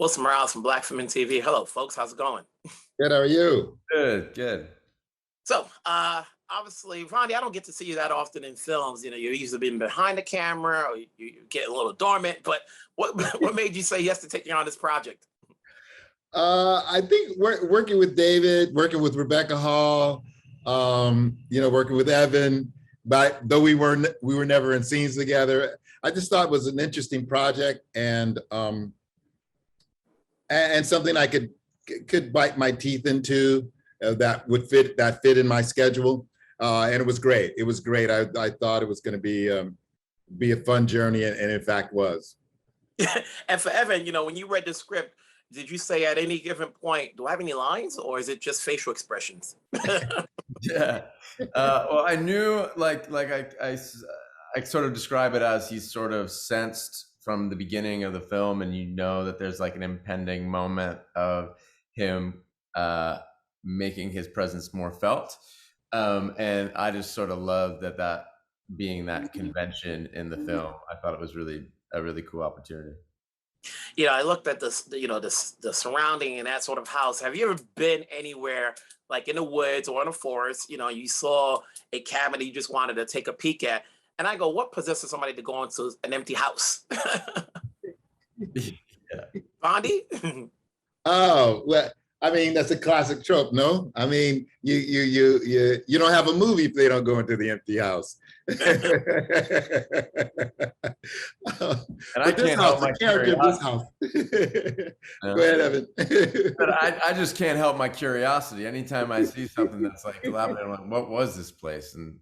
Wilson Morales from Black Film TV. Hello, folks. How's it going? Good, how are you? Good, good. So, obviously, Vondie, I don't get to see you that often in films. You know, you're usually been behind the camera, or you get a little dormant. But what what made you say yes to taking on this project? I think working with David, working with Rebecca Hall, working with Evan, but though we were never in scenes together, I just thought it was an interesting project and something I could bite my teeth into that would fit in my schedule, and it was great. It was great. I thought it was going to be a fun journey, and in fact was. And for Evan, when you read the script, did you say at any given point, do I have any lines, or is it just facial expressions? Yeah. Well, I knew, I sort of describe it as he's sort of sensed from the beginning of the film, and that there's like an impending moment of him making his presence more felt. And I just sort of love that being that convention in the film. I thought it was really a really cool opportunity. I looked at this, the surrounding and that sort of house. Have you ever been anywhere like in the woods or in a forest? You saw a cabin that you just wanted to take a peek at, and I go, what possesses somebody to go into an empty house? Yeah. Vondie? Oh, well, I mean, that's a classic trope, no? I mean, you don't have a movie if they don't go into the empty house. And I can't help my curiosity. Go ahead, Evan. But I just can't help my curiosity. Anytime I see something that's like elaborate, I'm like, what was this place? And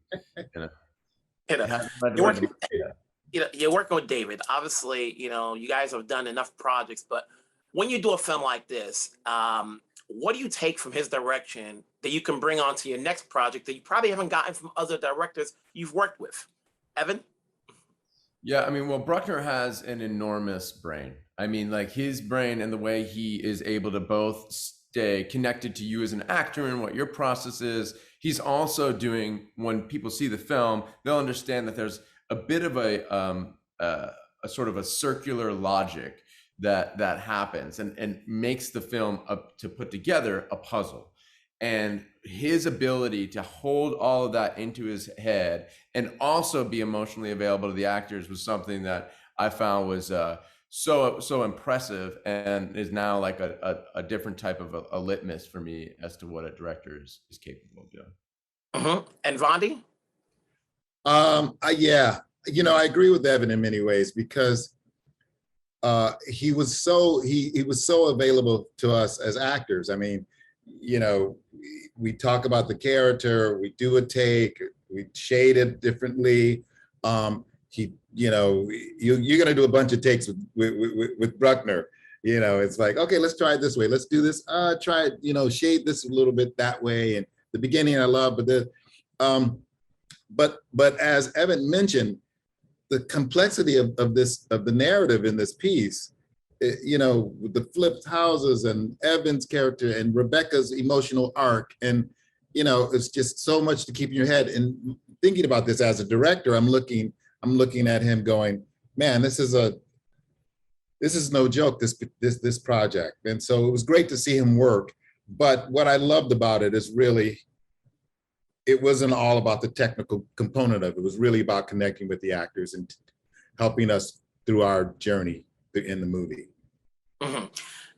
you're working with David. Obviously, you guys have done enough projects, but when you do a film like this, what do you take from his direction that you can bring onto your next project that you probably haven't gotten from other directors you've worked with? Evan? Yeah, I mean, well, Bruckner has an enormous brain. I mean, like his brain and the way he is able to both stay connected to you as an actor and what your process is. He's also doing, when people see the film, they'll understand that there's a bit of a sort of a circular logic that happens and makes the film up to put together a puzzle. And his ability to hold all of that into his head and also be emotionally available to the actors was something that I found was so impressive, and is now like a different type of a litmus for me as to what a director is capable of doing. And Vondie? Yeah, I agree with Evan in many ways, because he was so available to us as actors. I mean, we talk about the character, we do a take, we shade it differently. You're gonna do a bunch of takes with Bruckner. It's like, okay, let's try it this way. Let's do this. Try it. Shade this a little bit that way. And the beginning I love, but as Evan mentioned, the complexity of the narrative in this piece, with the flipped houses and Evan's character and Rebecca's emotional arc, and it's just so much to keep in your head. And thinking about this as a director, I'm looking at him going, man, this is no joke, this project. And so it was great to see him work. But what I loved about it is really, it wasn't all about the technical component of it. It was really about connecting with the actors and helping us through our journey in the movie.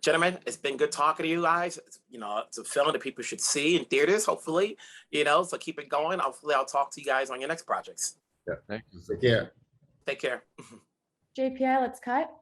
Gentlemen, it's been good talking to you guys. It's a film that people should see in theaters, hopefully, so keep it going. Hopefully I'll talk to you guys on your next projects. Yeah, thank you. Take care. Take care. JPI, let's cut.